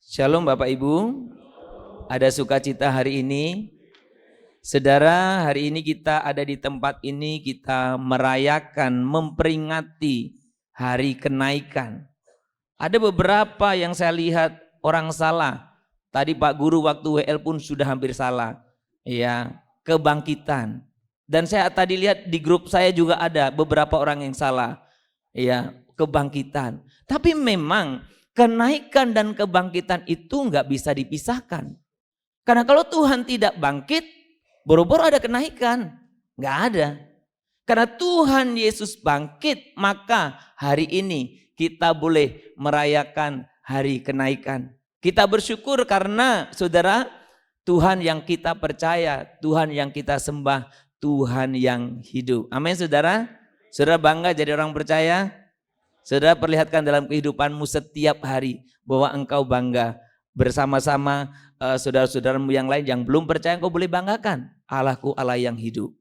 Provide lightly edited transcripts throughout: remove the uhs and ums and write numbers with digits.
Shalom Bapak Ibu, ada sukacita hari ini. Saudara, hari ini kita ada di tempat ini, kita merayakan, memperingati hari kenaikan. Ada beberapa yang saya lihat orang salah. Tadi Pak Guru waktu WL pun sudah hampir salah. Ya, kebangkitan. Dan saya tadi lihat di grup saya juga ada beberapa orang yang salah. Ya, kebangkitan. Tapi memang kenaikan dan kebangkitan itu nggak bisa dipisahkan. Karena kalau Tuhan tidak bangkit, boro-boro ada kenaikan. Nggak ada. Karena Tuhan Yesus bangkit, maka hari ini kita boleh merayakan hari kenaikan. Kita bersyukur karena saudara, Tuhan yang kita percaya, Tuhan yang kita sembah, Tuhan yang hidup. Amin saudara. Saudara bangga jadi orang percaya? Saudara perlihatkan dalam kehidupanmu setiap hari bahwa engkau bangga. Bersama-sama saudara-saudaramu yang lain yang belum percaya, engkau boleh banggakan. Allahku Allah yang hidup.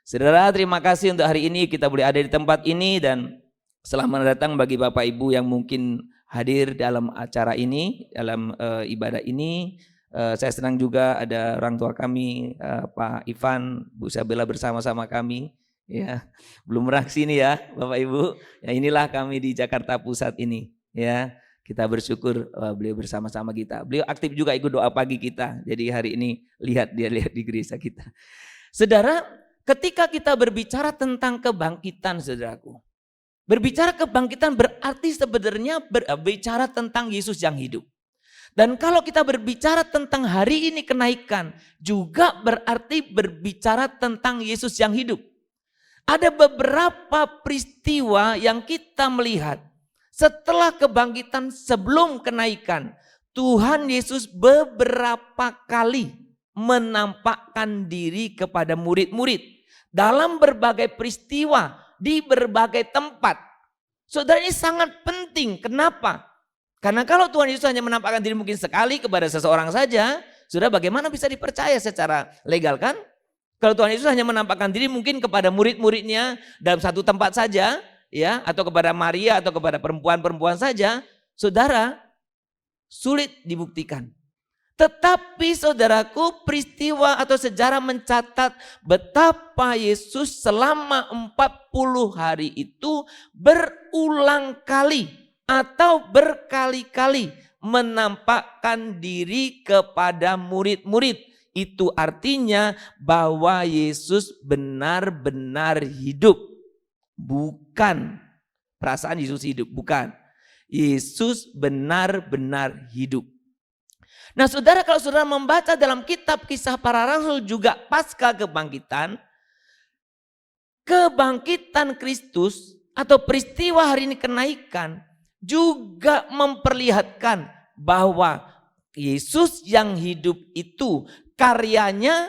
Saudara, terima kasih untuk hari ini kita boleh ada di tempat ini, dan selamat datang bagi Bapak Ibu yang mungkin hadir dalam acara ini, dalam ibadah ini. Saya senang juga ada orang tua kami, Pak Ivan, Bu Sabella bersama-sama kami. Ya, belum beraksi nih ya Bapak Ibu. Ya, inilah kami di Jakarta Pusat ini. Ya, kita bersyukur beliau bersama-sama kita. Beliau aktif juga ikut doa pagi kita. Jadi hari ini lihat di gereja kita. Saudara, ketika kita berbicara tentang kebangkitan, saudaraku, berbicara kebangkitan berarti sebenarnya berbicara tentang Yesus yang hidup. Dan kalau kita berbicara tentang hari ini kenaikan, juga berarti berbicara tentang Yesus yang hidup. Ada beberapa peristiwa yang kita melihat setelah kebangkitan sebelum kenaikan. Tuhan Yesus beberapa kali menampakkan diri kepada murid-murid dalam berbagai peristiwa di berbagai tempat. Saudara, ini sangat penting. Kenapa? Karena kalau Tuhan Yesus hanya menampakkan diri mungkin sekali kepada seseorang saja, saudara bagaimana bisa dipercaya secara legal kan? Kalau Tuhan Yesus hanya menampakkan diri mungkin kepada murid-muridnya dalam satu tempat saja, ya, atau kepada Maria atau kepada perempuan-perempuan saja, saudara, sulit dibuktikan. Tetapi saudaraku, peristiwa atau sejarah mencatat betapa Yesus selama 40 hari itu berulang kali atau berkali-kali menampakkan diri kepada murid-murid. Itu artinya bahwa Yesus benar-benar hidup. Bukan perasaan Yesus hidup, bukan. Yesus benar-benar hidup. Nah saudara, kalau saudara membaca dalam kitab Kisah Para Rasul juga pasca kebangkitan, kebangkitan Kristus atau peristiwa hari ini kenaikan juga memperlihatkan bahwa Yesus yang hidup itu karyanya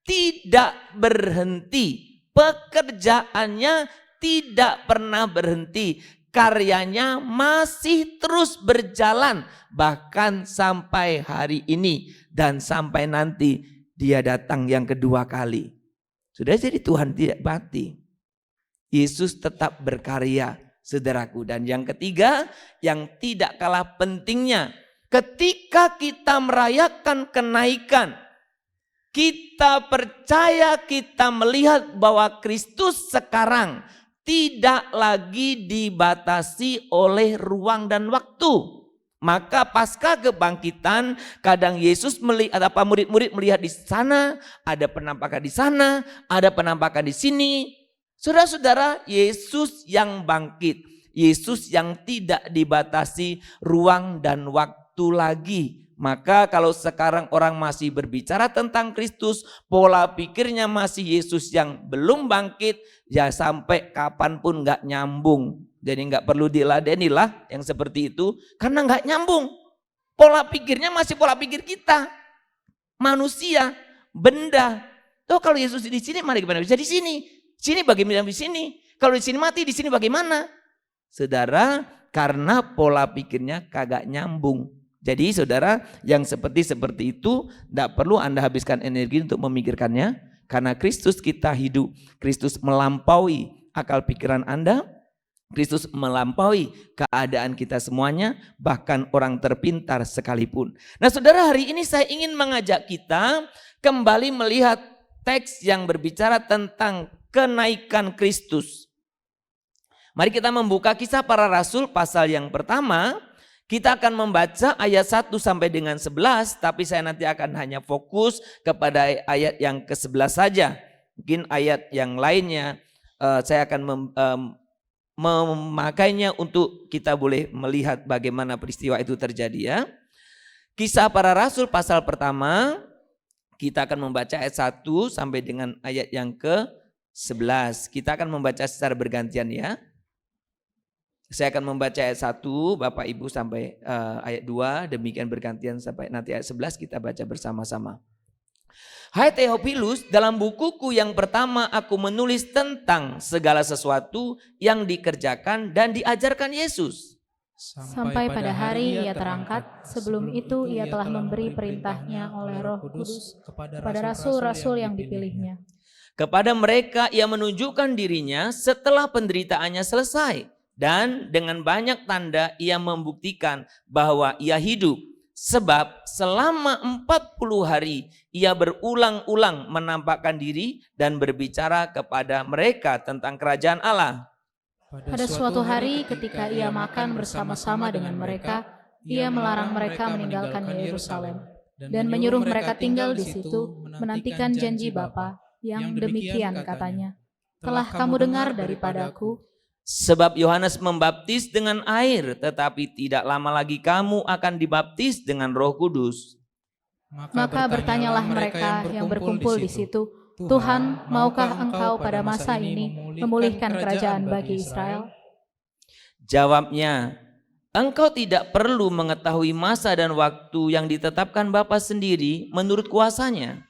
tidak berhenti, pekerjaannya tidak pernah berhenti, karyanya masih terus berjalan bahkan sampai hari ini dan sampai nanti dia datang yang kedua kali. Sudah, jadi Tuhan tidak mati. Yesus tetap berkarya, saudaraku. Dan yang ketiga, yang tidak kalah pentingnya, ketika kita merayakan kenaikan, kita percaya, kita melihat bahwa Kristus sekarang tidak lagi dibatasi oleh ruang dan waktu. Maka pasca kebangkitan, kadang Yesus melihat, murid-murid melihat di sana, ada penampakan di sana, ada penampakan di sini. Saudara-saudara, Yesus yang bangkit, Yesus yang tidak dibatasi ruang dan waktu lagi. Maka kalau sekarang orang masih berbicara tentang Kristus, pola pikirnya masih Yesus yang belum bangkit, ya sampai kapanpun gak nyambung. Jadi gak perlu diladeni lah yang seperti itu, karena gak nyambung. Pola pikirnya masih pola pikir kita, manusia, benda. Tuh kalau Yesus di sini, mari gimana bisa di sini? Sini bagaimana di sini? Kalau di sini mati, di sini bagaimana? Saudara, karena pola pikirnya kagak nyambung. Jadi saudara, yang seperti itu tidak perlu Anda habiskan energi untuk memikirkannya. Karena Kristus kita hidup, Kristus melampaui akal pikiran Anda. Kristus melampaui keadaan kita semuanya, bahkan orang terpintar sekalipun. Nah saudara, hari ini saya ingin mengajak kita kembali melihat teks yang berbicara tentang kenaikan Kristus. Mari kita membuka Kisah Para Rasul pasal yang pertama. Kita akan membaca ayat 1 sampai dengan 11, tapi saya nanti akan hanya fokus kepada ayat yang ke-11 saja. Mungkin ayat yang lainnya saya akan memakainya untuk kita boleh melihat bagaimana peristiwa itu terjadi ya. Kisah Para Rasul pasal pertama, kita akan membaca ayat 1 sampai dengan ayat yang ke-11. Kita akan membaca secara bergantian ya. Saya akan membaca ayat 1, Bapak Ibu sampai ayat 2, demikian bergantian sampai nanti ayat 11 kita baca bersama-sama. Hai Theophilus, dalam bukuku yang pertama aku menulis tentang segala sesuatu yang dikerjakan dan diajarkan Yesus. Sampai pada hari ia terangkat, sebelum itu ia telah memberi perintahnya oleh Roh Kudus kepada rasul-rasul yang dipilihnya. Kepada mereka ia menunjukkan dirinya setelah penderitaannya selesai. Dan dengan banyak tanda ia membuktikan bahwa ia hidup. Sebab selama 40 hari ia berulang-ulang menampakkan diri dan berbicara kepada mereka tentang kerajaan Allah. Pada suatu hari ketika ia makan bersama-sama dengan mereka, ia melarang mereka meninggalkan Yerusalem dan menyuruh mereka tinggal di situ menantikan janji Bapa yang demikian katanya, telah kamu dengar daripadaku. Sebab Yohanes membaptis dengan air, tetapi tidak lama lagi kamu akan dibaptis dengan Roh Kudus. Maka bertanyalah mereka yang berkumpul di situ, Tuhan, maukah engkau pada masa ini memulihkan kerajaan bagi Israel? Jawabnya, engkau tidak perlu mengetahui masa dan waktu yang ditetapkan Bapa sendiri menurut kuasanya.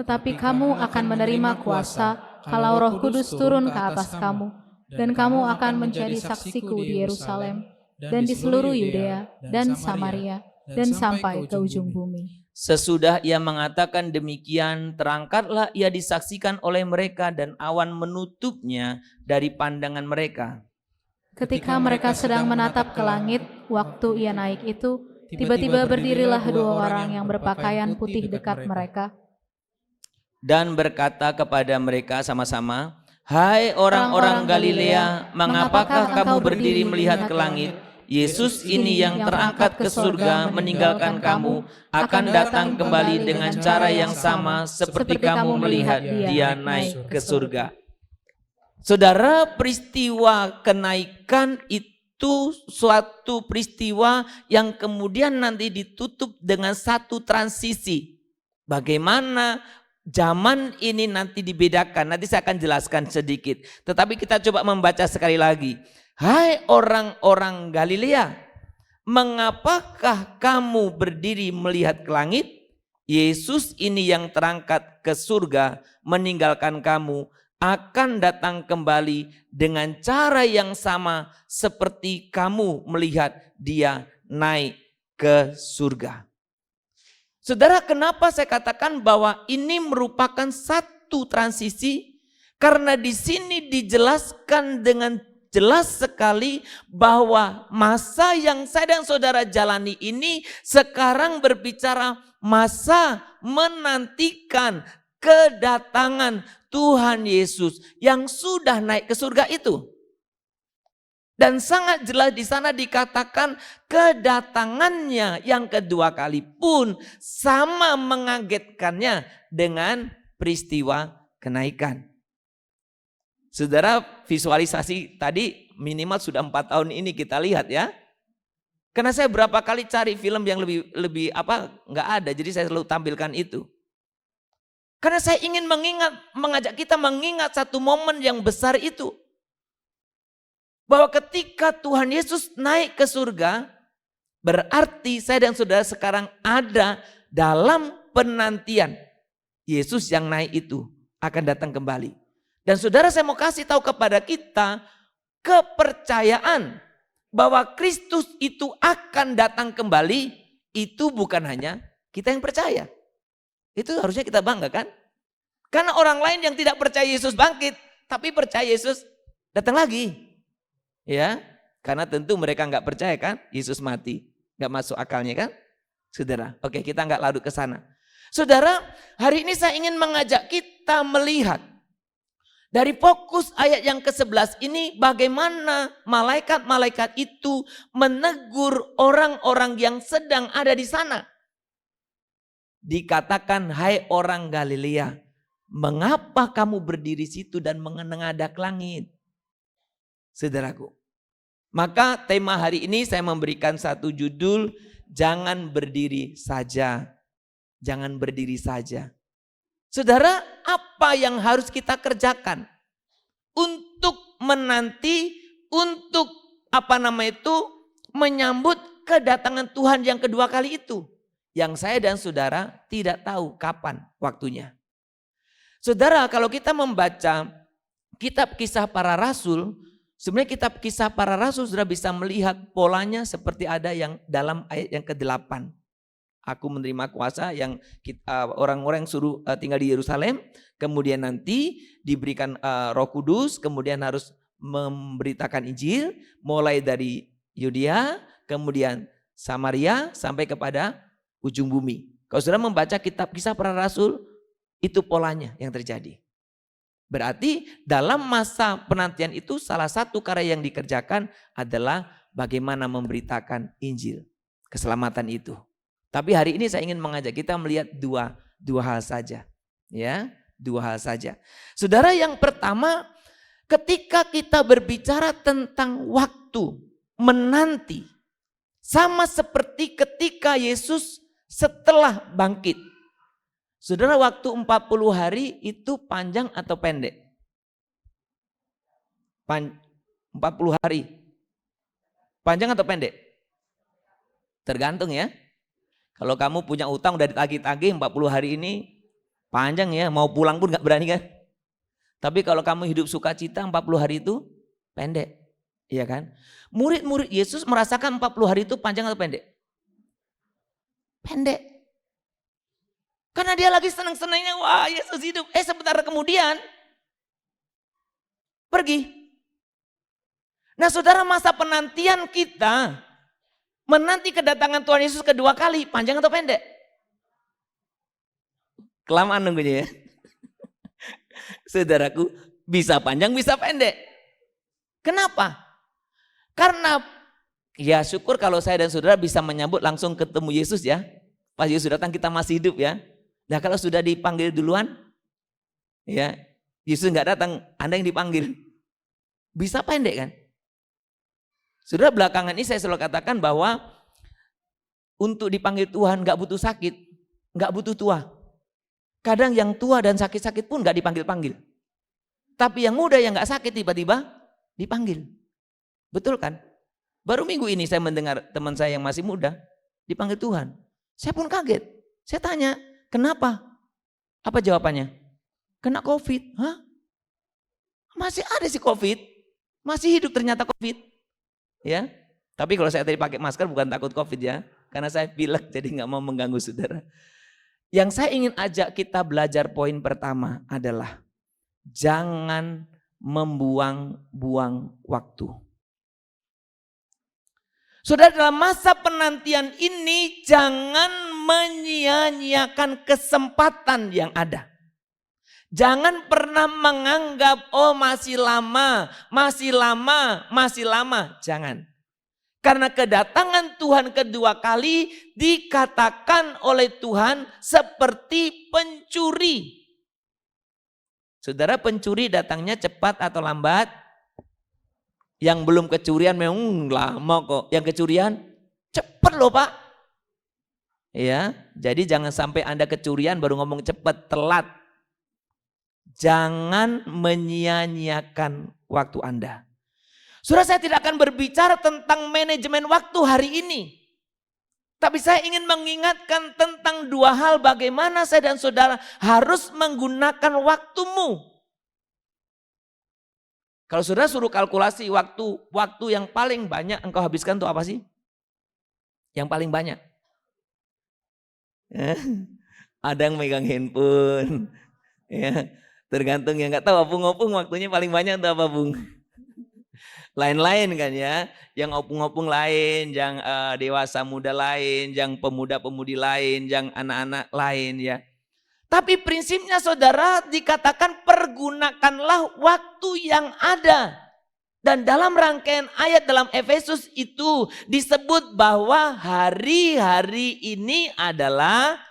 Tetapi kamu akan menerima kuasa kalau Roh Kudus turun ke atas kamu. Dan kamu akan menjadi saksiku di Yerusalem dan di seluruh Yudea dan Samaria dan sampai ke ujung bumi. Sesudah ia mengatakan demikian, terangkatlah ia disaksikan oleh mereka dan awan menutupnya dari pandangan mereka. Ketika mereka sedang menatap ke langit, waktu ia naik itu, tiba-tiba berdirilah dua orang yang berpakaian putih dekat mereka. Dan berkata kepada mereka sama-sama, hai orang-orang Galilea, mengapakah kamu berdiri melihat ke langit? Yesus ini yang terangkat ke surga meninggalkan kamu akan datang kembali dengan cara yang sama seperti kamu melihat dia naik ke surga. Saudara, peristiwa kenaikan itu suatu peristiwa yang kemudian nanti ditutup dengan satu transisi. Bagaimana zaman ini nanti dibedakan, nanti saya akan jelaskan sedikit. Tetapi kita coba membaca sekali lagi. Hai orang-orang Galilea, mengapakah kamu berdiri melihat ke langit? Yesus ini yang terangkat ke surga meninggalkan kamu akan datang kembali dengan cara yang sama seperti kamu melihat dia naik ke surga. Saudara, kenapa saya katakan bahwa ini merupakan satu transisi? Karena di sini dijelaskan dengan jelas sekali bahwa masa yang saya dan saudara jalani ini sekarang berbicara masa menantikan kedatangan Tuhan Yesus yang sudah naik ke surga itu. Dan sangat jelas di sana dikatakan kedatangannya yang kedua kali pun sama mengagetkannya dengan peristiwa kenaikan. Saudara, visualisasi tadi minimal sudah 4 tahun ini kita lihat ya. Karena saya berapa kali cari film yang lebih nggak ada, jadi saya selalu tampilkan itu. Karena saya ingin mengajak kita mengingat satu momen yang besar itu. Bahwa ketika Tuhan Yesus naik ke surga, berarti saya dan saudara sekarang ada dalam penantian. Yesus yang naik itu akan datang kembali. Dan saudara, saya mau kasih tahu kepada kita kepercayaan bahwa Kristus itu akan datang kembali, itu bukan hanya kita yang percaya. Itu harusnya kita banggakan. Karena orang lain yang tidak percaya Yesus bangkit, tapi percaya Yesus datang lagi. Ya, karena tentu mereka nggak percaya kan Yesus mati. Nggak masuk akalnya kan, saudara. Oke, kita nggak larut ke sana. Saudara, hari ini saya ingin mengajak kita melihat dari fokus ayat yang ke-11 ini bagaimana malaikat-malaikat itu menegur orang-orang yang sedang ada di sana. Dikatakan, hai orang Galilea, mengapa kamu berdiri situ dan menengadah langit? Saudaraku. Maka tema hari ini saya memberikan satu judul, jangan berdiri saja. Jangan berdiri saja. Saudara, apa yang harus kita kerjakan untuk menanti, untuk menyambut kedatangan Tuhan yang kedua kali itu? Yang saya dan saudara tidak tahu kapan waktunya. Saudara, kalau kita membaca kitab Kisah Para Rasul, sebenarnya kitab Kisah Para Rasul sudah bisa melihat polanya seperti ada yang dalam ayat yang ke-8. Aku menerima kuasa yang orang-orang yang suruh tinggal di Yerusalem, kemudian nanti diberikan Roh Kudus, kemudian harus memberitakan Injil mulai dari Yudea, kemudian Samaria sampai kepada ujung bumi. Kalau sudah membaca kitab Kisah Para Rasul, itu polanya yang terjadi. Berarti dalam masa penantian itu salah satu karya yang dikerjakan adalah bagaimana memberitakan Injil, keselamatan itu. Tapi hari ini saya ingin mengajak kita melihat dua hal saja. Ya, dua hal saja. Saudara, yang pertama, ketika kita berbicara tentang waktu menanti, sama seperti ketika Yesus setelah bangkit. Saudara, waktu 40 hari itu panjang atau pendek? 40 hari. Panjang atau pendek? Tergantung ya. Kalau kamu punya utang udah ditagih-tagih 40 hari ini panjang ya, mau pulang pun gak berani kan. Tapi kalau kamu hidup sukacita 40 hari itu pendek. Iya kan? Murid-murid Yesus merasakan 40 hari itu panjang atau pendek? Pendek. Karena dia lagi senang-senangnya, wah Yesus hidup. Sebentar kemudian pergi. Nah saudara, masa penantian kita menanti kedatangan Tuhan Yesus kedua kali, panjang atau pendek? Kelamaan nunggunya ya. Saudaraku, bisa panjang bisa pendek. Kenapa? Karena ya syukur kalau saya dan saudara bisa menyambut langsung ketemu Yesus ya. Pas Yesus datang kita masih hidup ya. Nah kalau sudah dipanggil duluan, ya Yesus nggak datang, Anda yang dipanggil. Bisa pendek kan? Saudara, belakangan ini saya selalu katakan bahwa untuk dipanggil Tuhan nggak butuh sakit, nggak butuh tua. Kadang yang tua dan sakit-sakit pun nggak dipanggil-panggil. Tapi yang muda yang nggak sakit tiba-tiba dipanggil. Betul kan? Baru minggu ini saya mendengar teman saya yang masih muda dipanggil Tuhan. Saya pun kaget. Saya tanya, kenapa? Apa jawabannya? Kena COVID. Hah? Masih ada sih COVID. Masih hidup ternyata COVID. Ya, tapi kalau saya tadi pakai masker bukan takut COVID ya. Karena saya pilek jadi nggak mau mengganggu saudara. Yang saya ingin ajak kita belajar poin pertama adalah jangan membuang-buang waktu. Saudara, dalam masa penantian ini jangan menyia-nyiakan kesempatan yang ada. Jangan pernah menganggap, oh masih lama, masih lama, masih lama. Jangan. Karena kedatangan Tuhan kedua kali dikatakan oleh Tuhan seperti pencuri. Saudara, pencuri datangnya cepat atau lambat? Yang belum kecurian memang lama kok. Yang kecurian cepat loh Pak. Ya, jadi jangan sampai Anda kecurian baru ngomong cepat, telat. Jangan menyia-nyiakan waktu Anda. Saudara, saya tidak akan berbicara tentang manajemen waktu hari ini. Tapi saya ingin mengingatkan tentang dua hal bagaimana saya dan saudara harus menggunakan waktumu. Kalau saudara suruh kalkulasi waktu yang paling banyak engkau habiskan itu apa sih? Yang paling banyak. Ada yang megang handphone. Ya. Tergantung yang nggak tahu opung-opung waktunya paling banyak untuk apa Bung? Lain-lain kan ya, yang opung-opung lain, yang dewasa muda lain, yang pemuda-pemudi lain, yang anak-anak lain ya. Tapi prinsipnya saudara dikatakan pergunakanlah waktu yang ada. Dan dalam rangkaian ayat dalam Efesus itu disebut bahwa hari-hari ini adalah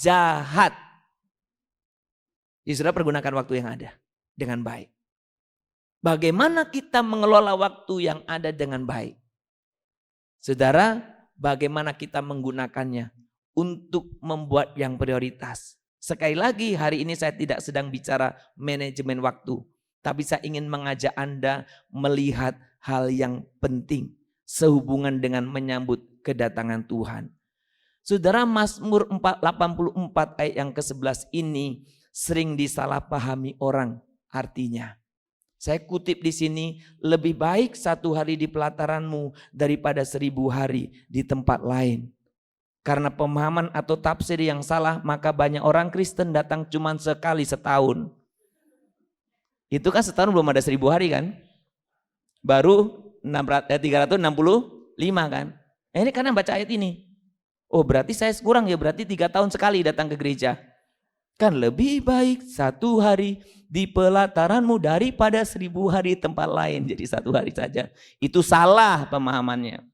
jahat. Ya saudara pergunakan waktu yang ada dengan baik. Bagaimana kita mengelola waktu yang ada dengan baik? Saudara, bagaimana kita menggunakannya untuk membuat yang prioritas? Sekali lagi hari ini saya tidak sedang bicara manajemen waktu. Tapi saya ingin mengajak Anda melihat hal yang penting sehubungan dengan menyambut kedatangan Tuhan. Saudara, Mazmur 84 ayat yang ke-11 ini sering disalahpahami orang artinya. Saya kutip di sini, lebih baik 1 hari di pelataranmu daripada 1000 hari di tempat lain. Karena pemahaman atau tafsir yang salah, maka banyak orang Kristen datang cuma sekali setahun. Itu kan setahun belum ada 1000 hari kan? Baru 365 kan? Ini karena baca ayat ini. Oh berarti saya kurang ya, berarti 3 tahun sekali datang ke gereja. Kan lebih baik 1 hari di pelataranmu daripada 1000 hari di tempat lain. Jadi 1 hari saja. Itu salah pemahamannya.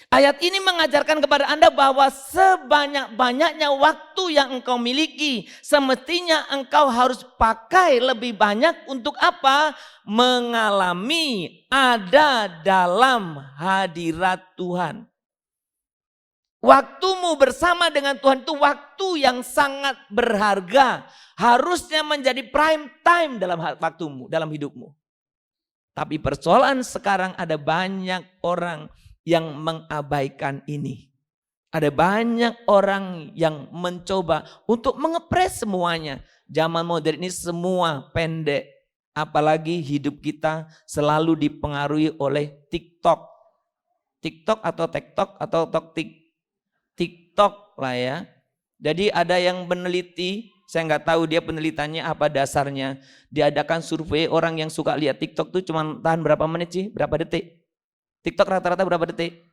Ayat ini mengajarkan kepada Anda bahwa sebanyak-banyaknya waktu yang engkau miliki, semestinya engkau harus pakai lebih banyak untuk apa? Mengalami ada dalam hadirat Tuhan. Waktumu bersama dengan Tuhan itu waktu yang sangat berharga. Harusnya menjadi prime time dalam waktumu, dalam hidupmu. Tapi persoalan sekarang ada banyak orang yang mengabaikan ini. Ada banyak orang yang mencoba untuk mengepres semuanya. Zaman modern ini semua pendek. Apalagi hidup kita selalu dipengaruhi oleh TikTok. TikTok atau TikTok atau TikTok lah ya. Jadi ada yang meneliti, saya nggak tahu dia penelitiannya apa dasarnya. Diadakan survei orang yang suka lihat TikTok tuh cuma tahan berapa menit sih, berapa detik. TikTok rata-rata berapa detik?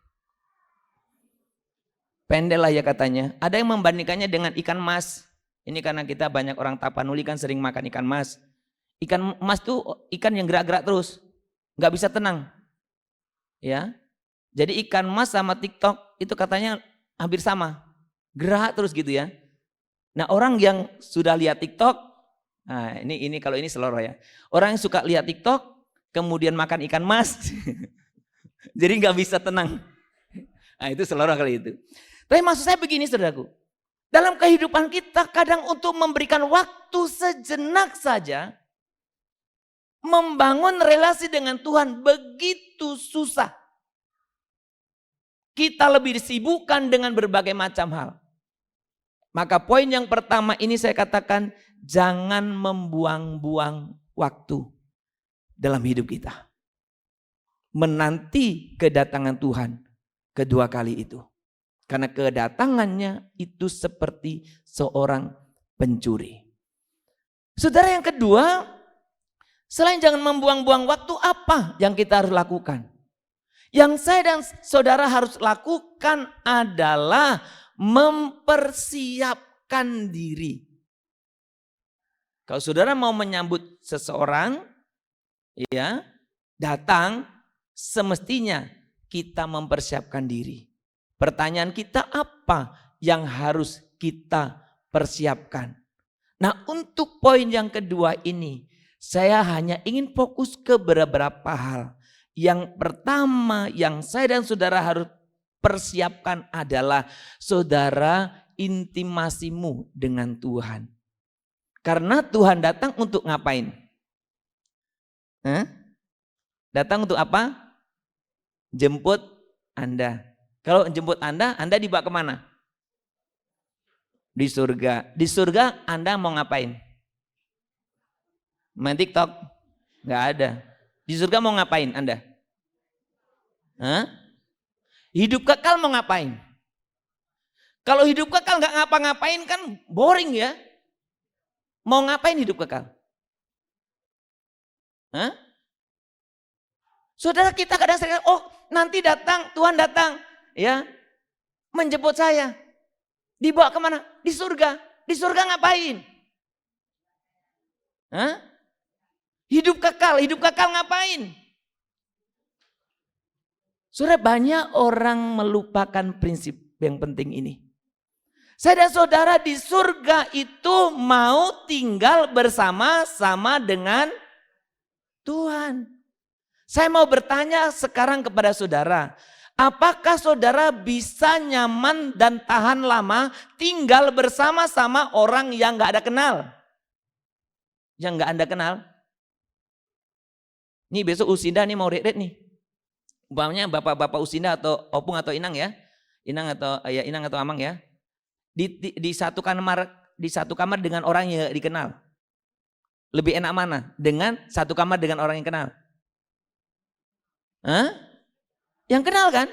Pendek lah ya katanya. Ada yang membandingkannya dengan ikan mas. Ini karena kita banyak orang Tapanuli kan sering makan ikan mas. Ikan mas tuh ikan yang gerak-gerak terus. Nggak bisa tenang. Ya. Jadi ikan mas sama TikTok itu katanya hampir sama. Gerak terus gitu ya. Nah orang yang sudah lihat TikTok, nah ini kalau ini seloroh ya. Orang yang suka lihat TikTok, kemudian makan ikan mas. Jadi nggak bisa tenang. Nah itu seloroh kali itu. Tapi maksud saya begini saudaraku. Dalam kehidupan kita kadang untuk memberikan waktu sejenak saja. Membangun relasi dengan Tuhan begitu susah. Kita lebih disibukkan dengan berbagai macam hal. Maka poin yang pertama ini saya katakan. Jangan membuang-buang waktu dalam hidup kita. Menanti kedatangan Tuhan kedua kali itu. Karena kedatangannya itu seperti seorang pencuri. Saudara yang kedua, selain jangan membuang-buang waktu, apa yang kita harus lakukan? Yang saya dan saudara harus lakukan adalah mempersiapkan diri. Kalau saudara mau menyambut seseorang, ya datang, semestinya kita mempersiapkan diri. Pertanyaan kita apa yang harus kita persiapkan? Nah untuk poin yang kedua ini saya hanya ingin fokus ke beberapa hal. Yang pertama yang saya dan saudara harus persiapkan adalah saudara intimasimu dengan Tuhan. Karena Tuhan datang untuk ngapain? Datang untuk apa? Jemput Anda. Kalau jemput Anda dibawa kemana? Di surga. Di surga Anda mau ngapain? Main TikTok? Gak ada. Di surga mau ngapain Anda? Hidup kekal mau ngapain? Kalau hidup kekal gak ngapa-ngapain kan boring ya. Mau ngapain hidup kekal? Saudara, kita kadang sering, oh nanti datang, Tuhan datang, ya, menjemput saya. Dibawa kemana? Di surga. Di surga ngapain? Hah? Hidup kekal ngapain? Saudara, banyak orang melupakan prinsip yang penting ini. Saya dan saudara di surga itu mau tinggal bersama-sama dengan Tuhan. Saya mau bertanya sekarang kepada saudara, apakah saudara bisa nyaman dan tahan lama tinggal bersama-sama orang yang gak ada kenal? Yang gak Anda kenal? Nih besok Usinda nih mau retret nih. Umpamanya bapak-bapak Usinda atau Opung atau Inang ya. Inang atau Amang ya. Di satu kamar dengan orang yang dikenal. Lebih enak mana? Dengan satu kamar dengan orang yang kenal. Hah? Yang kenal kan?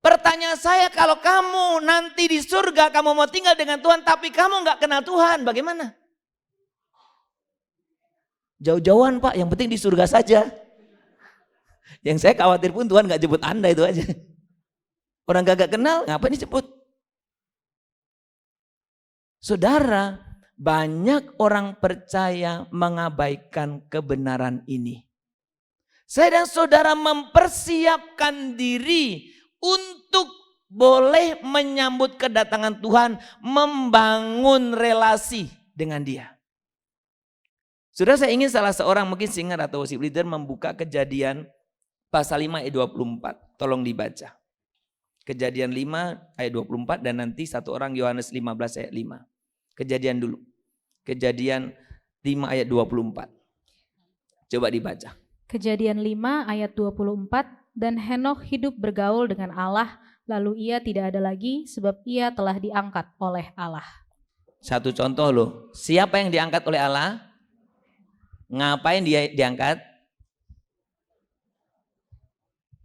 Pertanyaan saya, kalau kamu nanti di surga kamu mau tinggal dengan Tuhan tapi kamu nggak kenal Tuhan, bagaimana? Jauh-jauhan Pak, yang penting di surga saja. Yang saya khawatir pun Tuhan nggak jemput Anda, itu aja. Orang gak kenal, ngapain dijemput? Saudara, banyak orang percaya mengabaikan kebenaran ini. Saya dan saudara mempersiapkan diri untuk boleh menyambut kedatangan Tuhan, membangun relasi dengan Dia. Saudara, saya ingin salah seorang mungkin singer atau worship leader membuka Kejadian pasal 5 ayat 24. Tolong dibaca. Kejadian 5 ayat 24 dan nanti satu orang Yohanes 15 ayat 5. Kejadian dulu. Kejadian 5 ayat 24. Coba dibaca. Kejadian 5 ayat 24, dan Henokh hidup bergaul dengan Allah, lalu ia tidak ada lagi sebab ia telah diangkat oleh Allah. Satu contoh loh, siapa yang diangkat oleh Allah? Ngapain dia diangkat?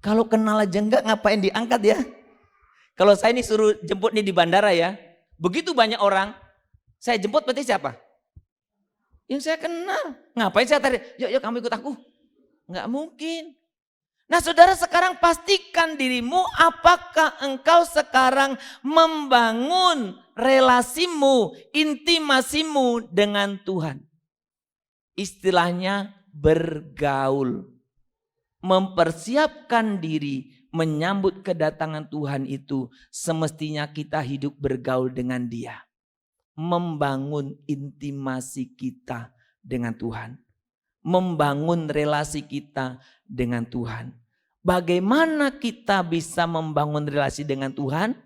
Kalau kenal aja enggak, ngapain diangkat ya? Kalau saya ini suruh jemput nih di bandara ya, begitu banyak orang, saya jemput berarti siapa? Yang saya kenal. Ngapain saya tarik? Yuk kamu ikut aku. Enggak mungkin. Nah saudara, sekarang pastikan dirimu apakah engkau sekarang membangun relasimu, intimasimu dengan Tuhan. Istilahnya bergaul. Mempersiapkan diri menyambut kedatangan Tuhan itu semestinya kita hidup bergaul dengan Dia. Membangun intimasi kita dengan Tuhan. Membangun relasi kita dengan Tuhan. Bagaimana kita bisa membangun relasi dengan Tuhan?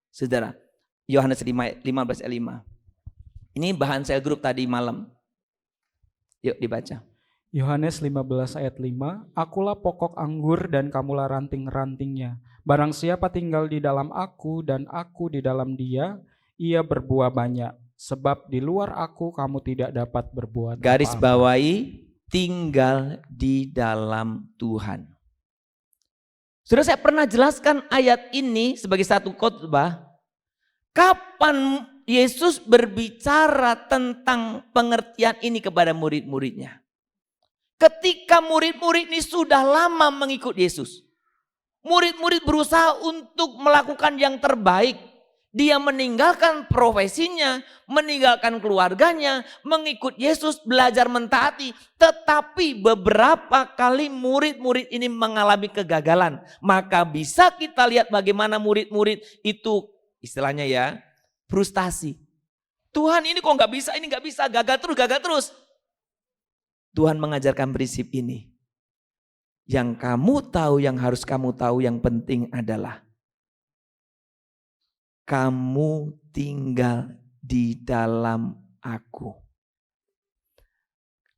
Saudara, Yohanes 15 ayat 5. Ini bahan sel grup tadi malam. Yuk dibaca. Yohanes 15 ayat 5, akulah pokok anggur dan kamulah ranting-rantingnya. Barang siapa tinggal di dalam aku dan aku di dalam dia, ia berbuah banyak. Sebab di luar aku kamu tidak dapat berbuat garis apa-apa. bawahi, tinggal di dalam Tuhan. Sudah saya pernah jelaskan ayat ini sebagai satu khotbah. Kapan Yesus berbicara tentang pengertian ini kepada murid-muridnya? Ketika murid-murid ini sudah lama mengikut Yesus. Murid-murid berusaha untuk melakukan yang terbaik. Dia meninggalkan profesinya, meninggalkan keluarganya, mengikut Yesus, belajar mentaati. Tetapi beberapa kali murid-murid ini mengalami kegagalan. Maka bisa kita lihat bagaimana murid-murid itu istilahnya ya, frustasi. Tuhan ini kok gak bisa, ini gak bisa, gagal terus. Tuhan mengajarkan prinsip ini. Yang kamu tahu, yang harus kamu tahu, yang penting adalah kamu tinggal di dalam aku.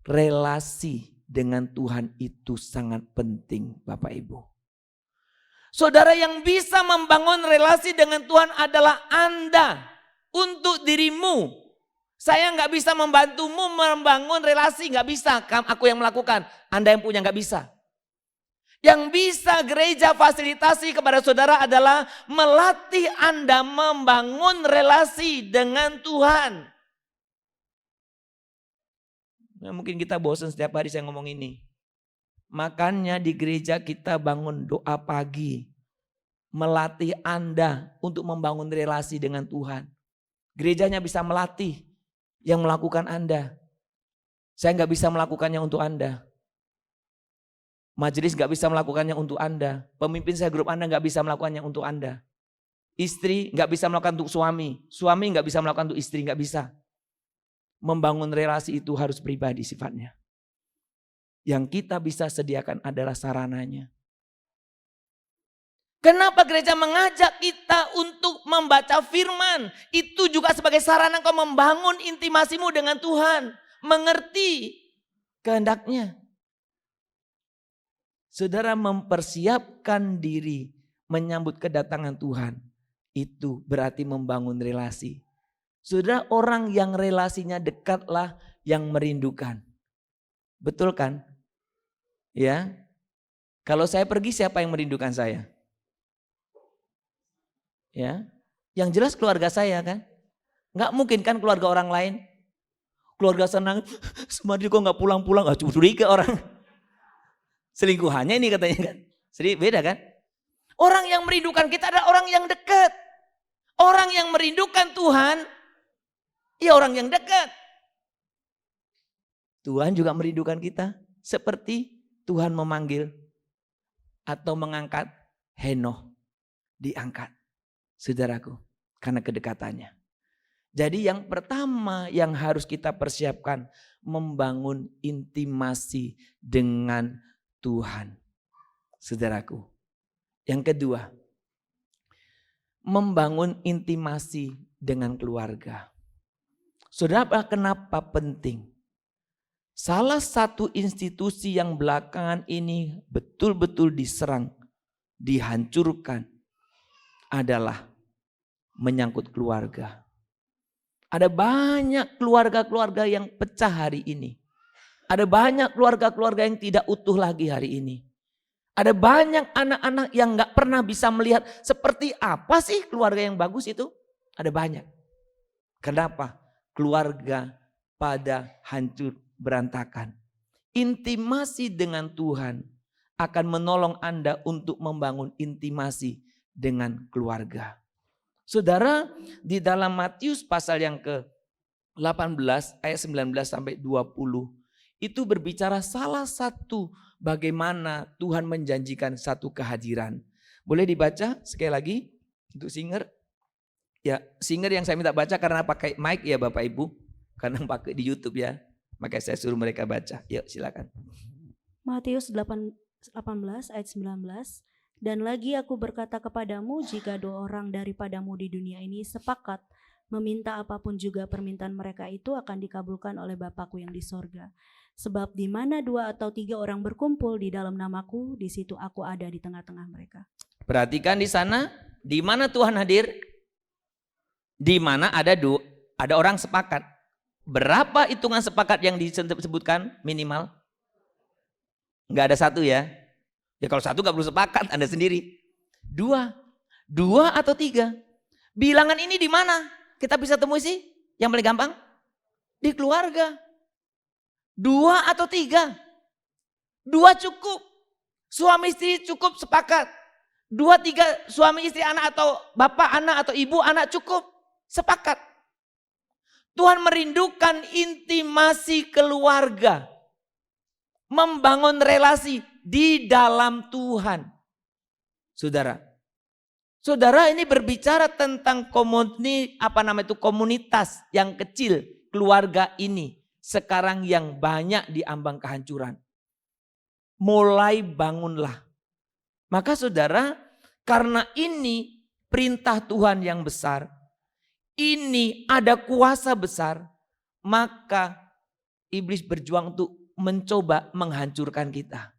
Relasi dengan Tuhan itu sangat penting, Bapak Ibu. Saudara, yang bisa membangun relasi dengan Tuhan adalah Anda untuk dirimu. Saya nggak bisa membantumu membangun relasi, nggak bisa. Aku yang melakukan, Anda yang punya nggak bisa. Yang bisa gereja fasilitasi kepada saudara adalah melatih Anda membangun relasi dengan Tuhan. Nah, mungkin kita bosan setiap hari saya ngomong ini. Makanya di gereja kita bangun doa pagi. Melatih Anda untuk membangun relasi dengan Tuhan. Gerejanya bisa melatih yang melakukan Anda. Saya nggak bisa melakukannya untuk Anda. Majelis nggak bisa melakukannya untuk Anda. Pemimpin saya grup Anda nggak bisa melakukannya untuk Anda. Istri nggak bisa melakukan untuk suami. Suami nggak bisa melakukan untuk istri, nggak bisa. Membangun relasi itu harus pribadi sifatnya. Yang kita bisa sediakan adalah sarananya. Kenapa gereja mengajak kita untuk membaca firman? Itu juga sebagai sarana kau membangun intimasimu dengan Tuhan. Mengerti kehendaknya. Saudara mempersiapkan diri menyambut kedatangan Tuhan. Itu berarti membangun relasi. Saudara, orang yang relasinya dekatlah yang merindukan. Betul kan? Ya. Kalau saya pergi siapa yang merindukan saya? Ya. Yang jelas keluarga saya kan? Enggak mungkin kan keluarga orang lain? Keluarga senang, Sumardi kok enggak pulang-pulang? Curiga orang. Selingkuhannya ini katanya kan. Sedih, beda kan? Orang yang merindukan kita adalah orang yang dekat. Orang yang merindukan Tuhan, ya orang yang dekat. Tuhan juga merindukan kita. Seperti Tuhan memanggil atau mengangkat Henoh. Diangkat, saudaraku, karena kedekatannya. Jadi yang pertama yang harus kita persiapkan, membangun intimasi dengan Tuhan. Saudaraku. Yang kedua, membangun intimasi dengan keluarga. Saudara, kenapa penting? Salah satu institusi yang belakangan ini betul-betul diserang, dihancurkan adalah menyangkut keluarga. Ada banyak keluarga-keluarga yang pecah hari ini. Ada banyak keluarga-keluarga yang tidak utuh lagi hari ini. Ada banyak anak-anak yang gak pernah bisa melihat seperti apa sih keluarga yang bagus itu. Ada banyak. Kenapa? Keluarga pada hancur berantakan. Intimasi dengan Tuhan akan menolong Anda untuk membangun intimasi dengan keluarga. Saudara, di dalam Matius pasal yang ke-18 ayat 19 sampai 20 itu berbicara salah satu bagaimana Tuhan menjanjikan satu kehadiran. Boleh dibaca sekali lagi untuk singer? Ya, singer yang saya minta baca karena pakai mic ya Bapak Ibu, karena pakai di YouTube ya. Makanya saya suruh mereka baca. Yuk silakan. Matius 18 ayat 19. Dan lagi aku berkata kepadamu, jika 2 orang daripadamu di dunia ini sepakat meminta apapun juga permintaan mereka itu akan dikabulkan oleh Bapakku yang di sorga. Sebab di mana 2 atau 3 orang berkumpul di dalam namaku, di situ aku ada di tengah-tengah mereka. Perhatikan di sana, di mana Tuhan hadir? Di mana ada orang sepakat. Berapa hitungan sepakat yang disebutkan minimal? Enggak ada 1 ya. Ya kalau 1 gak perlu sepakat, Anda sendiri. 2 atau 3. Bilangan ini di mana? Kita bisa temui sih yang paling gampang? Di keluarga. 2 atau 3. 2 cukup. Suami istri cukup sepakat. 2, 3 suami istri anak atau bapak anak atau ibu anak cukup sepakat. Tuhan merindukan intimasi keluarga. Membangun relasi di dalam Tuhan. Saudara ini berbicara tentang komunitas yang kecil, keluarga ini sekarang yang banyak diambang kehancuran. Mulai bangunlah. Maka saudara, karena ini perintah Tuhan yang besar, ini ada kuasa besar, maka iblis berjuang untuk mencoba menghancurkan kita.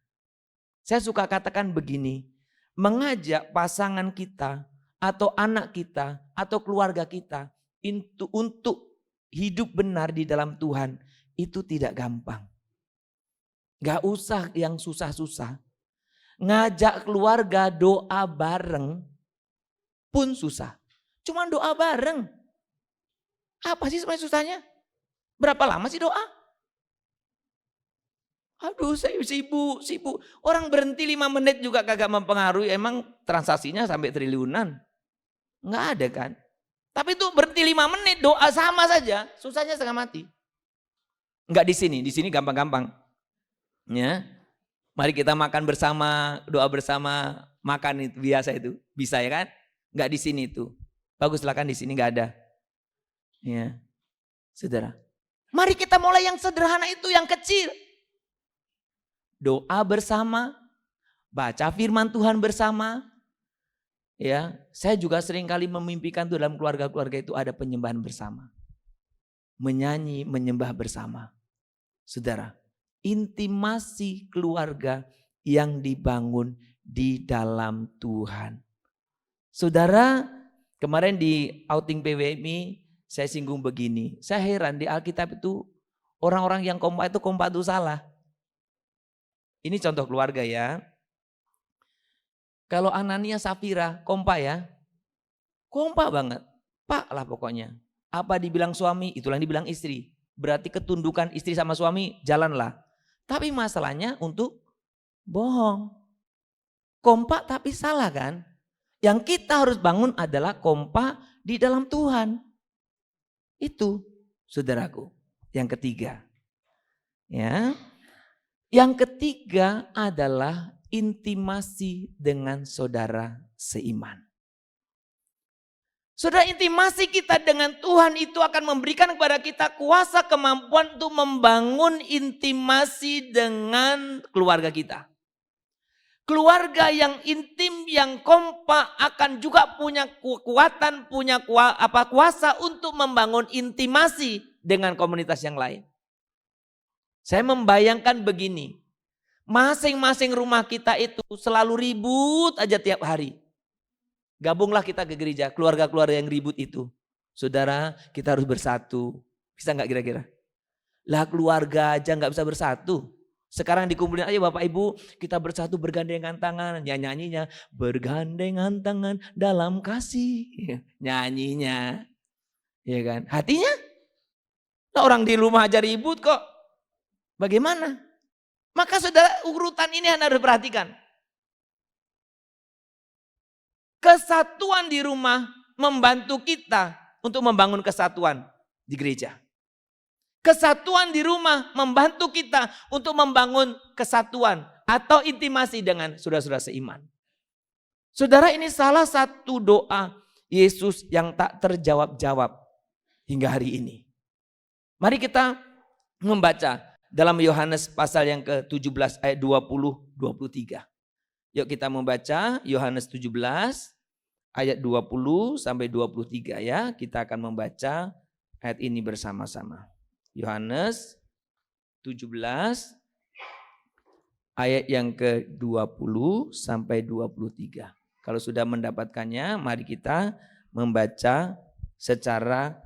Saya suka katakan begini, mengajak pasangan kita atau anak kita atau keluarga kita untuk hidup benar di dalam Tuhan itu tidak gampang. Gak usah yang susah-susah. Ngajak keluarga doa bareng pun susah. Cuma doa bareng. Apa sih sebenarnya susahnya? Berapa lama sih doa? Aduh saya sibuk. Orang berhenti 5 menit juga kagak mempengaruhi. Emang transaksinya sampai triliunan? Enggak ada kan? Tapi itu berhenti 5 menit doa sama saja. Susahnya setengah mati. Enggak di sini gampang-gampang. Ya. Mari kita makan bersama, doa bersama, makan itu biasa itu. Bisa ya kan? Enggak di sini itu. Bagus silakan di sini enggak ada. Ya. Saudara. Mari kita mulai yang sederhana itu, yang kecil. Doa bersama, baca firman Tuhan bersama. Ya, saya juga sering kali memimpikan tuh dalam keluarga-keluarga itu ada penyembahan bersama. Menyanyi, menyembah bersama. Saudara, intimasi keluarga yang dibangun di dalam Tuhan. Saudara, kemarin di outing PWMI saya singgung begini. Saya heran di Alkitab itu orang-orang yang kompak itu salah. Ini contoh keluarga ya. Kalau Anania Safira kompak ya. Kompak banget. Pak lah pokoknya. Apa dibilang suami, itulah yang dibilang istri. Berarti ketundukan istri sama suami, jalanlah. Tapi masalahnya untuk bohong. Kompak tapi salah kan? Yang kita harus bangun adalah kompak di dalam Tuhan. Itu saudaraku. Yang ketiga. Ya. Yang ketiga adalah intimasi dengan saudara seiman. Saudara, intimasi kita dengan Tuhan itu akan memberikan kepada kita kuasa kemampuan untuk membangun intimasi dengan keluarga kita. Keluarga yang intim, yang kompak akan juga punya kekuatan, punya kuasa untuk membangun intimasi dengan komunitas yang lain. Saya membayangkan begini, masing-masing rumah kita itu selalu ribut aja tiap hari. Gabunglah kita ke gereja, keluarga-keluarga yang ribut itu. Saudara, kita harus bersatu. Bisa gak kira-kira? Lah keluarga aja gak bisa bersatu. Sekarang dikumpulin aja Bapak Ibu, kita bersatu bergandengan tangan. Nyanyinya, bergandengan tangan dalam kasih. Nyanyinya. Ya kan? Hatinya? Nah, orang di rumah aja ribut kok. Bagaimana? Maka saudara, urutan ini Anda harus perhatikan. Kesatuan di rumah membantu kita untuk membangun kesatuan di gereja. Kesatuan di rumah membantu kita untuk membangun kesatuan atau intimasi dengan saudara-saudara seiman. Saudara, ini salah satu doa Yesus yang tak terjawab-jawab hingga hari ini. Mari kita membaca dalam Yohanes pasal yang ke-17 ayat 20-23. Yuk kita membaca Yohanes 17 ayat 20 sampai 23 ya. Kita akan membaca ayat ini bersama-sama. Yohanes 17 ayat yang ke-20 sampai 23. Kalau sudah mendapatkannya, mari kita membaca secara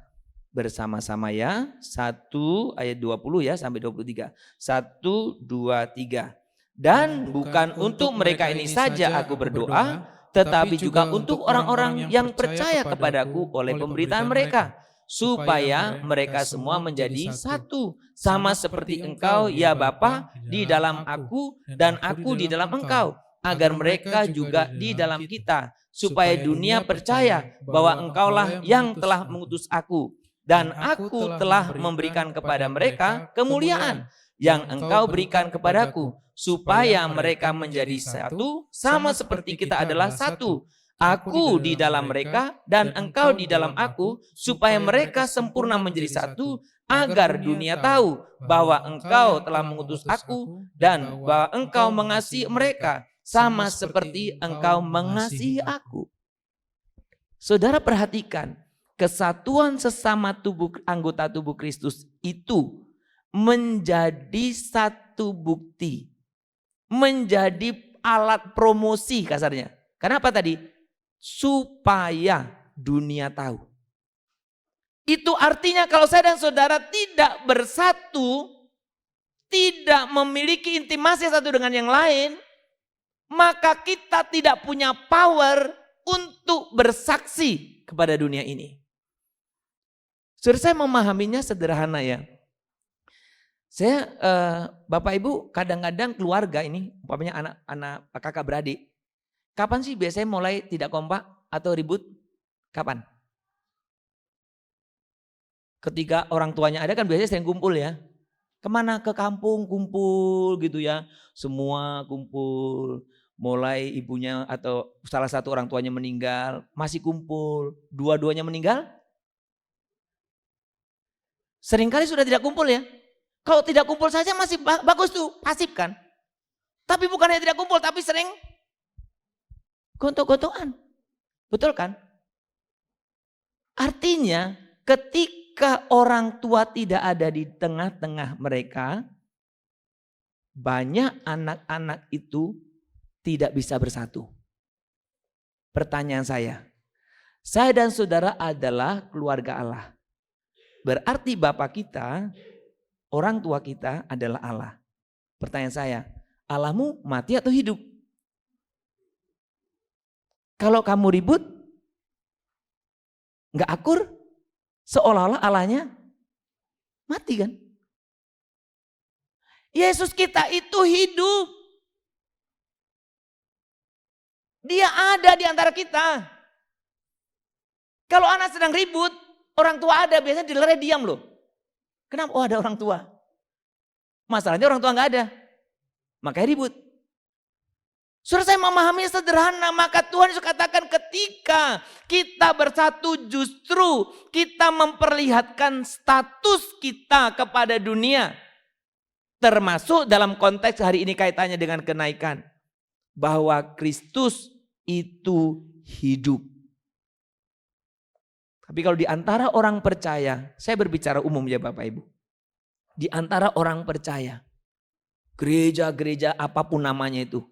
bersama-sama ya. 1 ayat 20 ya sampai 23. 1, 2, 3. Dan bukan untuk mereka ini saja aku berdoa, tetapi juga untuk orang-orang yang percaya kepadaku oleh pemberitaan mereka, supaya mereka semua menjadi satu, sama seperti Engkau ya Bapa di dalam aku dan aku di dalam Engkau, agar mereka juga di dalam kita, supaya dunia percaya bahwa Engkaulah yang telah mengutus aku. Dan aku telah memberikan kepada mereka kemuliaan yang Engkau berikan kepadaku, supaya mereka menjadi satu sama seperti kita adalah satu. Aku di dalam mereka dan Engkau di dalam aku, supaya mereka sempurna menjadi satu, agar dunia tahu bahwa Engkau telah mengutus aku dan bahwa Engkau mengasihi mereka sama seperti Engkau mengasihi aku. Saudara perhatikan, kesatuan sesama anggota tubuh Kristus itu menjadi satu bukti, menjadi alat promosi kasarnya. Kenapa tadi? Supaya dunia tahu. Itu artinya kalau saya dan saudara tidak bersatu, tidak memiliki intimasi satu dengan yang lain, maka kita tidak punya power untuk bersaksi kepada dunia ini. Saudara, saya memahaminya sederhana ya. Saya Bapak Ibu kadang-kadang keluarga ini, umpamanya anak-anak kakak beradik, kapan sih biasanya mulai tidak kompak atau ribut? Kapan? Ketika orang tuanya ada kan biasanya sering kumpul ya. Kemana? Ke kampung kumpul gitu ya. Semua kumpul. Mulai ibunya atau salah satu orang tuanya meninggal, masih kumpul. Dua-duanya meninggal? Seringkali sudah tidak kumpul ya. Kalau tidak kumpul saja masih bagus tuh, pasif kan. Tapi bukannya tidak kumpul, tapi sering gontok-gontokan. Betul kan? Artinya ketika orang tua tidak ada di tengah-tengah mereka, banyak anak-anak itu tidak bisa bersatu. Pertanyaan saya dan saudara adalah keluarga Allah. Berarti Bapak kita, orang tua kita adalah Allah. Pertanyaan saya, Allahmu mati atau hidup? Kalau kamu ribut, nggak akur, seolah-olah Allahnya mati kan? Yesus kita itu hidup. Dia ada di antara kita. Kalau anak sedang ribut, orang tua ada, biasanya dilerai diam loh. Kenapa? Oh ada orang tua. Masalahnya orang tua nggak ada. Makanya ribut. Saudara, saya memahami sederhana, maka Tuhan Yesus katakan ketika kita bersatu justru kita memperlihatkan status kita kepada dunia. Termasuk dalam konteks hari ini kaitannya dengan kenaikan. Bahwa Kristus itu hidup. Tapi kalau di antara orang percaya, saya berbicara umum ya Bapak Ibu. Di antara orang percaya, gereja-gereja apapun namanya itu,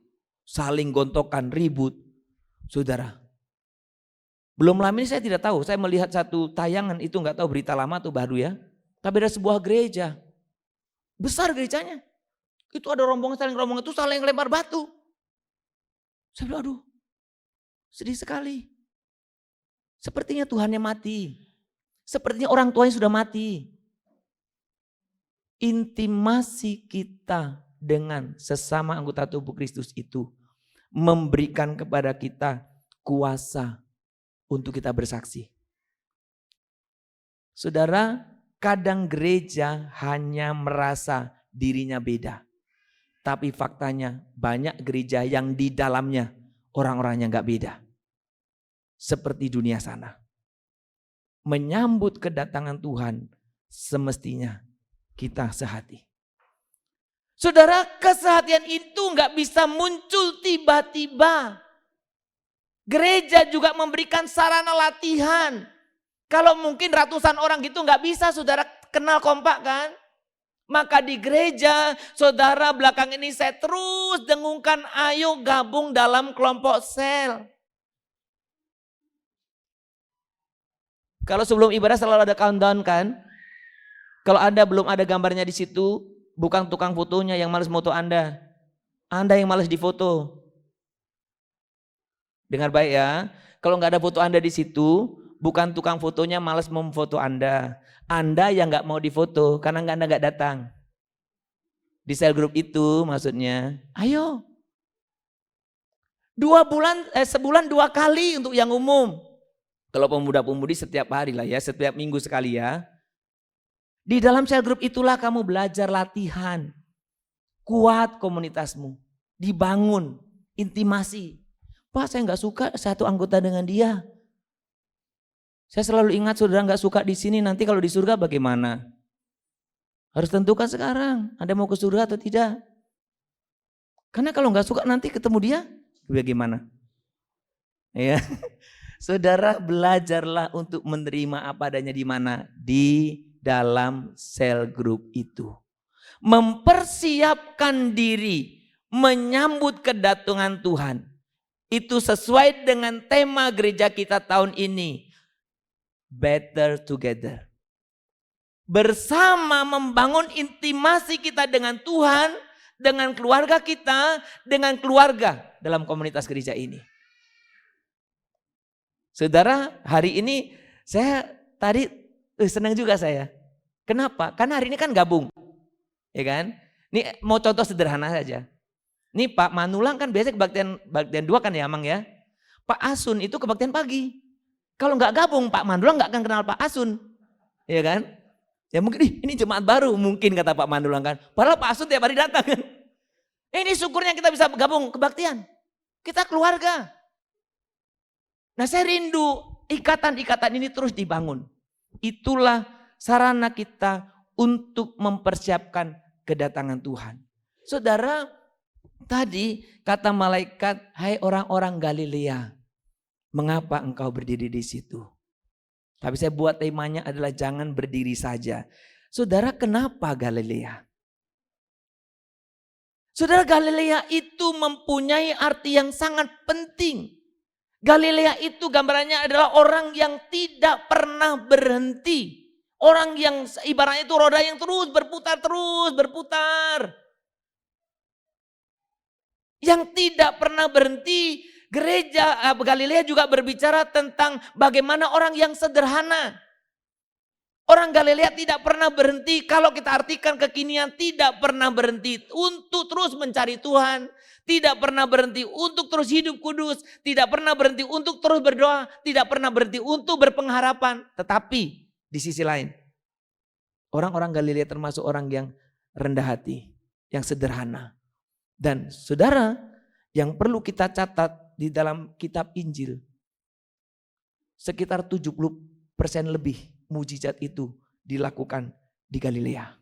saling gontokan, ribut. Saudara, belum lama ini saya tidak tahu, saya melihat satu tayangan itu nggak tahu berita lama atau baru ya. Tapi ada sebuah gereja, besar gerejanya. Itu ada rombongan itu saling lempar batu. Saya bilang aduh, sedih sekali. Sepertinya Tuhannya mati. Sepertinya orang tuanya sudah mati. Intimasi kita dengan sesama anggota tubuh Kristus itu memberikan kepada kita kuasa untuk kita bersaksi. Saudara, kadang gereja hanya merasa dirinya beda. Tapi faktanya banyak gereja yang di dalamnya orang-orangnya gak beda. Seperti dunia sana. Menyambut kedatangan Tuhan semestinya kita sehati. Saudara, kesehatian itu gak bisa muncul tiba-tiba. Gereja juga memberikan sarana latihan. Kalau mungkin ratusan orang gitu gak bisa saudara kenal kompak kan. Maka di gereja saudara belakang ini saya terus dengungkan ayo gabung dalam kelompok sel. Kalau sebelum ibadah selalu ada countdown kan. Kalau Anda belum ada gambarnya di situ, bukan tukang fotonya yang malas foto Anda. Anda yang malas difoto. Dengar baik ya. Kalau nggak ada foto Anda di situ, bukan tukang fotonya malas memfoto Anda. Anda yang nggak mau difoto karena Anda nggak datang. Di sel grup itu maksudnya, ayo. Sebulan 2 kali untuk yang umum. Kalau pemuda-pemudi setiap hari lah ya, setiap minggu sekali ya. Di dalam sel grup itulah kamu belajar latihan. Kuat komunitasmu. Dibangun. Intimasi. Pak saya gak suka satu anggota dengan dia. Saya selalu ingat saudara gak suka di sini, nanti kalau di surga bagaimana? Harus tentukan sekarang. Anda mau ke surga atau tidak? Karena kalau gak suka nanti ketemu dia, bagaimana? Ya. Saudara belajarlah untuk menerima apa adanya di mana? Di dalam sel grup itu. Mempersiapkan diri menyambut kedatangan Tuhan. Itu sesuai dengan tema gereja kita tahun ini. Better together. Bersama membangun intimasi kita dengan Tuhan, dengan keluarga kita, dengan keluarga dalam komunitas gereja ini. Saudara, hari ini saya tadi senang juga saya. Kenapa? Karena hari ini kan gabung. Ya kan? Ini mau contoh sederhana saja. Nih Pak Manulang kan biasanya kebaktian 2 kan ya Mang ya. Pak Asun itu kebaktian pagi. Kalau nggak gabung Pak Manulang nggak akan kenal Pak Asun. Ya kan? Ya mungkin ini jemaat baru mungkin kata Pak Manulang kan. Padahal Pak Asun tiap hari datang kan. Ini syukurnya kita bisa gabung kebaktian. Kita keluarga. Nah saya rindu ikatan-ikatan ini terus dibangun. Itulah sarana kita untuk mempersiapkan kedatangan Tuhan. Saudara, tadi kata malaikat, hai orang-orang Galilea, mengapa engkau berdiri di situ? Tapi saya buat temanya adalah jangan berdiri saja. Saudara, kenapa Galilea? Saudara, Galilea itu mempunyai arti yang sangat penting. Galilea itu gambarannya adalah orang yang tidak pernah berhenti. Orang yang ibaratnya itu roda yang terus berputar. Yang tidak pernah berhenti. Gereja Galilea juga berbicara tentang bagaimana orang yang sederhana. Orang Galilea tidak pernah berhenti, kalau kita artikan kekinian tidak pernah berhenti untuk terus mencari Tuhan. Tidak pernah berhenti untuk terus hidup kudus. Tidak pernah berhenti untuk terus berdoa. Tidak pernah berhenti untuk berpengharapan. Tetapi di sisi lain, orang-orang Galilea termasuk orang yang rendah hati, yang sederhana. Dan saudara, yang perlu kita catat di dalam kitab Injil, sekitar 70% lebih mujizat itu dilakukan di Galilea.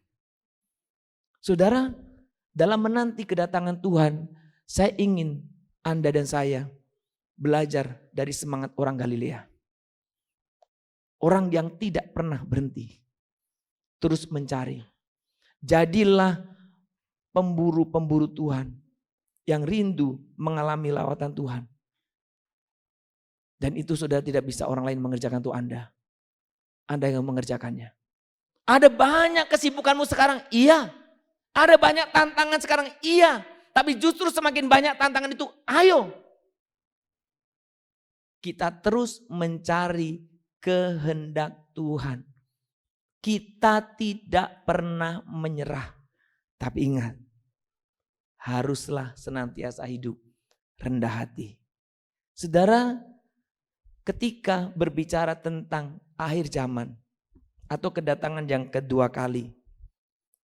Saudara, dalam menanti kedatangan Tuhan, saya ingin Anda dan saya belajar dari semangat orang Galilea. Orang yang tidak pernah berhenti, terus mencari. Jadilah pemburu-pemburu Tuhan yang rindu mengalami lawatan Tuhan. Dan itu saudara tidak bisa orang lain mengerjakan itu Anda. Anda yang mengerjakannya. Ada banyak kesibukanmu sekarang, iya. Ada banyak tantangan sekarang, iya. Tapi justru semakin banyak tantangan itu, ayo. Kita terus mencari kehendak Tuhan. Kita tidak pernah menyerah. Tapi ingat, haruslah senantiasa hidup rendah hati. Saudara, ketika berbicara tentang akhir zaman atau kedatangan yang kedua kali,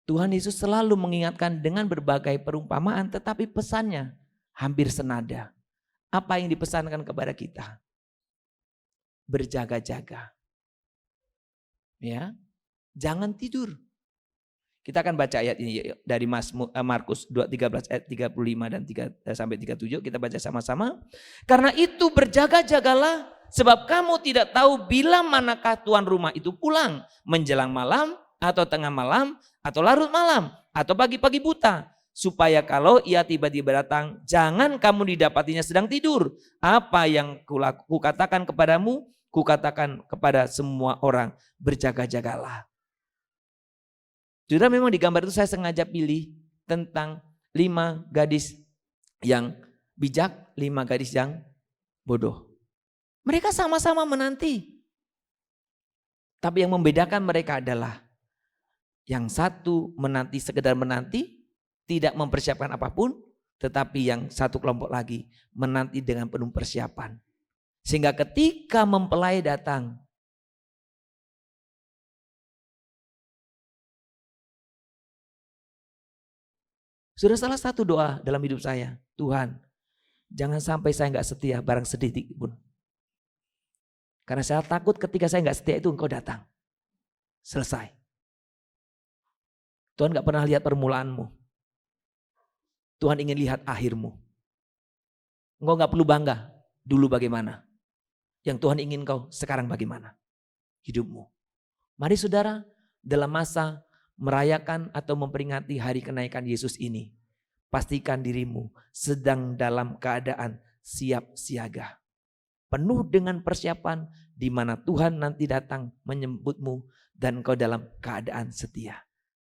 Tuhan Yesus selalu mengingatkan dengan berbagai perumpamaan, tetapi pesannya hampir senada. Apa yang dipesankan kepada kita? Berjaga-jaga. Ya, jangan tidur. Kita akan baca ayat ini dari Markus 13 ayat 35 dan 3-37. Kita baca sama-sama. Karena itu berjaga-jagalah, sebab kamu tidak tahu bila manakah tuan rumah itu pulang. Menjelang malam atau tengah malam atau larut malam atau pagi-pagi buta. Supaya kalau ia tiba-tiba datang, jangan kamu didapatinya sedang tidur. Apa yang kukatakan kepadamu, kukatakan kepada semua orang, berjaga-jagalah. Saudara, memang di gambar itu saya sengaja pilih tentang 5 gadis yang bijak, 5 gadis yang bodoh. Mereka sama-sama menanti. Tapi yang membedakan mereka adalah yang satu menanti sekedar menanti, tidak mempersiapkan apapun, tetapi yang satu kelompok lagi menanti dengan penuh persiapan. Sehingga ketika mempelai datang, sudah salah satu doa dalam hidup saya, Tuhan, jangan sampai saya nggak setia barang sedetik pun. Karena saya takut ketika saya nggak setia itu engkau datang. Selesai. Tuhan nggak pernah lihat permulaanmu. Tuhan ingin lihat akhirmu. Engkau nggak perlu bangga dulu bagaimana. Yang Tuhan ingin kau sekarang bagaimana hidupmu. Mari saudara, dalam masa merayakan atau memperingati hari kenaikan Yesus ini, pastikan dirimu sedang dalam keadaan siap siaga. Penuh dengan persiapan di mana Tuhan nanti datang menyebutmu dan kau dalam keadaan setia.